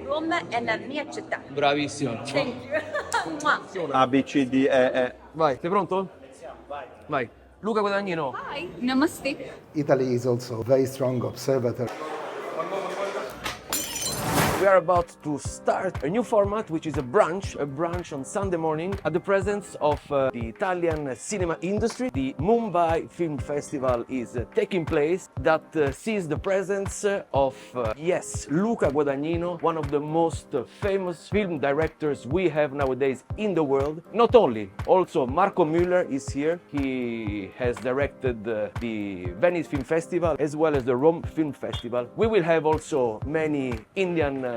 Roma è la mia città. Bravissimo. Thank you. A, B, C, D, E. Vai, sei pronto? Vai. Luca Guadagnino. Hi. Namaste. Italy is also a very strong observatory. We are about to start a new format, which is a brunch on Sunday morning at the presence of the Italian cinema industry. The Mumbai Film Festival is taking place that sees the presence of, Luca Guadagnino, one of the most famous film directors we have nowadays in the world. Not only, also Marco Müller is here. He has directed the Venice Film Festival as well as the Rome Film Festival. We will have also many Indian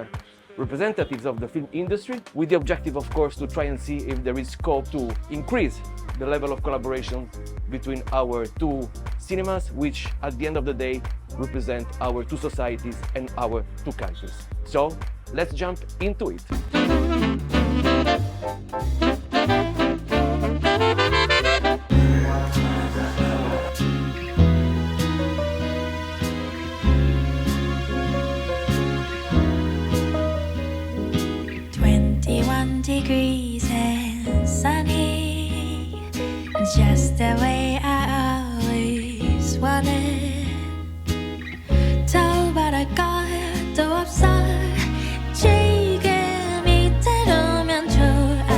representatives of the film industry, with the objective, of course, to try and see if there is scope to increase the level of collaboration between our two cinemas, which at the end of the day represent our two societies and our two countries. So let's jump into it. Degrees and sunny, just the way I always wanted. 더 바랄 것도 없어. 지금 이대로면 좋아.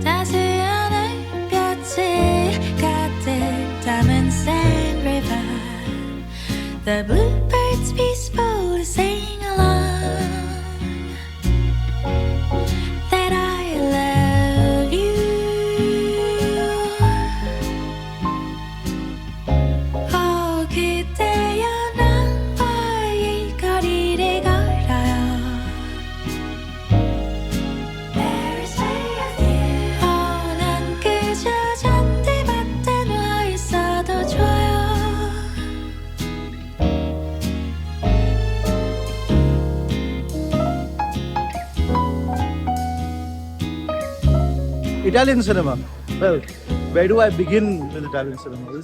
따스한 햇볕이 가득 담은 Sand River. The bluebirds peaceful to sing along. Italian cinema. Well, where do I begin with Italian cinema?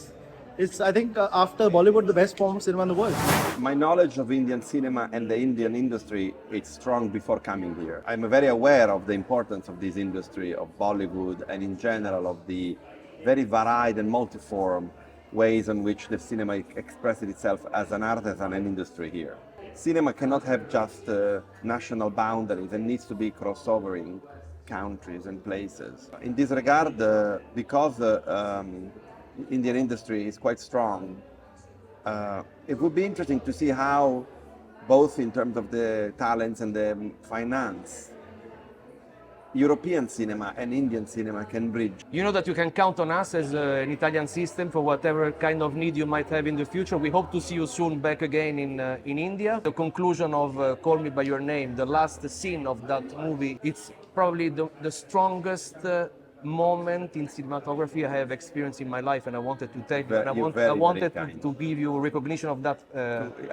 It's I think, after Bollywood, the best form of cinema in the world. My knowledge of Indian cinema and the Indian industry is strong before coming here. I'm very aware of the importance of this industry, of Bollywood, and in general of the very varied and multiform ways in which the cinema expresses itself as an art, as an industry here. Cinema cannot have just national boundaries and needs to be crossovering countries and places. In this regard, because Indian industry is quite strong, it would be interesting to see how, both in terms of the talents and the finance, European cinema and Indian cinema can bridge. You know that you can count on us as an Italian system for whatever kind of need you might have in the future. We hope to see you soon back again in India. The conclusion of Call Me By Your Name, the last scene of that movie, it's probably the strongest moment in cinematography I have experienced in my life, and I wanted to take I wanted to give you recognition of that.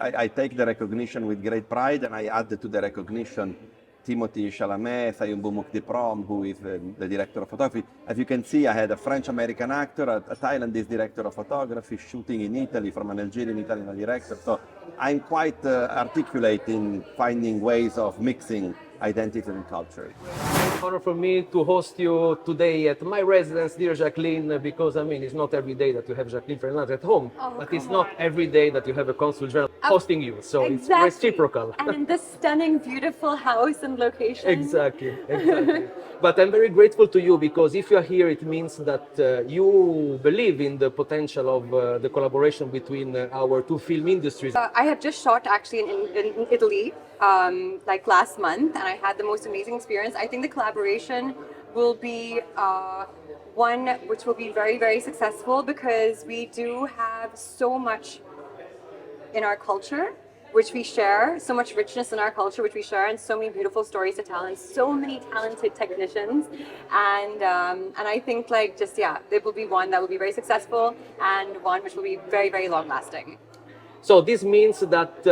I take the recognition with great pride, and I add to the recognition Timothy Chalamet, Sayumbu Mukdiprom, who is the director of photography. As you can see, I had a French-American actor, a Thailandese director of photography, shooting in Italy from an Algerian-Italian director. So I'm quite articulate in finding ways of mixing identity and culture. It's an honor for me to host you today at my residence, dear Jacqueline, because I mean, it's not every day that you have Jacqueline Fernandez at home, but it's not every day that you have a consul general hosting you, so it's reciprocal. And in this stunning, beautiful house and location. Exactly. But I'm very grateful to you, because if you're here, it means that you believe in the potential of the collaboration between our two film industries. I have just shot actually in Italy, like last month, and I had the most amazing experience. I think the collaboration will be one which will be very, very successful, because we do have so much in our culture which we share, so much richness in our culture which we share, and so many beautiful stories to tell, and so many talented technicians, and I think there will be one that will be very successful, and one which will be very, very long lasting. So this means that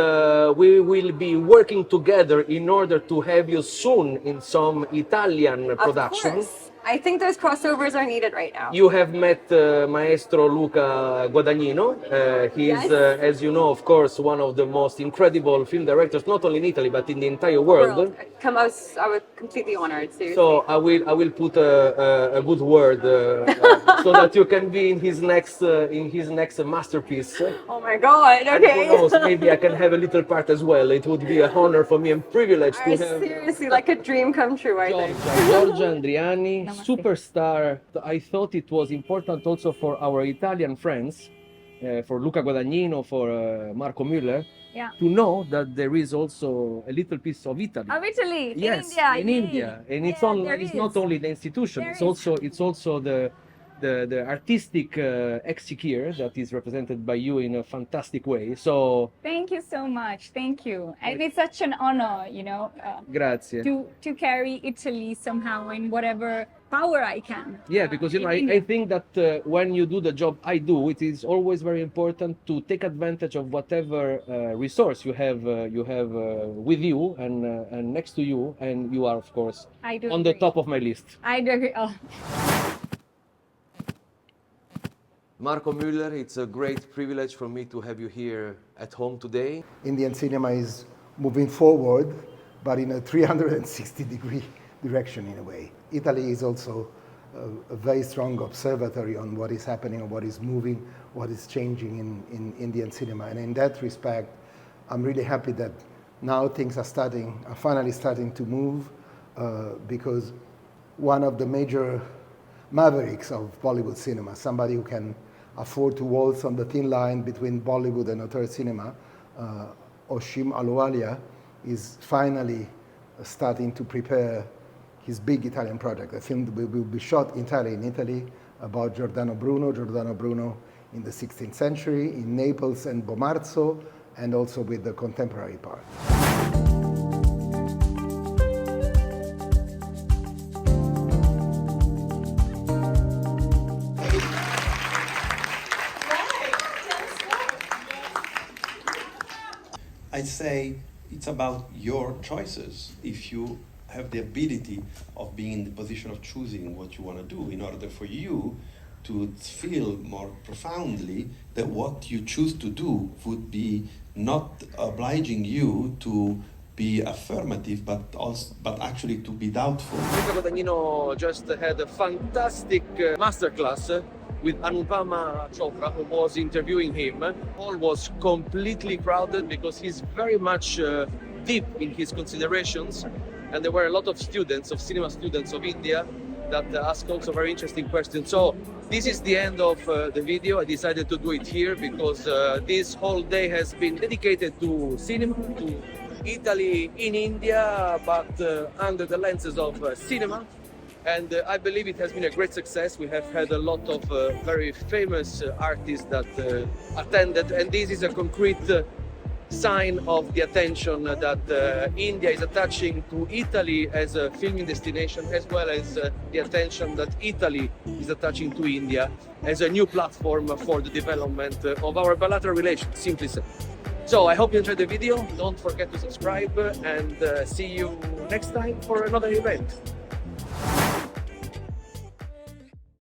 we will be working together in order to have you soon in some Italian productions. I think those crossovers are needed right now. You have met Maestro Luca Guadagnino. He's, Yes. as you know, of course, one of the most incredible film directors, not only in Italy but in the entire world. I was completely honored. Seriously. So I will put a good word so that you can be in his next masterpiece. Oh my God! And who Okay. knows, maybe I can have a little part as well. It would be an honor for me and privilege to have Seriously, like a dream come true. I think. Giorgia Andriani, superstar. I thought it was important also for our Italian friends, for Luca Guadagnino, for Marco Müller, to know that there is also a little piece of Italy. Of Italy, Yes, in India, and it's there it's is. not only the institution; There it's also the artistic executor that is represented by you in a fantastic way. So, Thank you so much. Thank you. And it's such an honor, grazie. to carry Italy somehow in whatever power I can. Yeah, because in I India. think that when you do the job I do, it is always very important to take advantage of whatever resource you have with you and next to you, and you are of course I do on the agree. top of my list. I do agree. Oh. Marco Müller, it's a great privilege for me to have you here at home today. Indian cinema is moving forward, but in a 360-degree direction in a way. Italy is also a very strong observatory on what is happening, on what is moving, what is changing in Indian cinema. And in that respect, I'm really happy that now things are finally starting to move, because one of the major mavericks of Bollywood cinema, somebody who can afford to waltz on the thin line between Bollywood and auteur cinema, Oshim Aluwalia, is finally starting to prepare his big Italian project. A film that will be shot entirely in Italy about Giordano Bruno in the 16th century, in Naples and Bomarzo, and also with the contemporary part. I'd say it's about your choices. If you have the ability of being in the position of choosing what you want to do, in order for you to feel more profoundly that what you choose to do would be not obliging you to be affirmative, but actually to be doubtful. Luca Guadagnino just had a fantastic masterclass with Anupama Chopra, who was interviewing him. Hall was completely crowded because he's very much deep in his considerations, and there were a lot of cinema students of India that asked also very interesting questions. So this is the end of the video. I decided to do it here because this whole day has been dedicated to cinema, to Italy in India, but under the lenses of cinema. And I believe it has been a great success. We have had a lot of very famous artists that attended, and this is a concrete sign of the attention that India is attaching to Italy as a filming destination, as well as the attention that Italy is attaching to India as a new platform for the development of our bilateral relations, simply said. So I hope you enjoyed the video. Don't forget to subscribe, and see you next time for another event.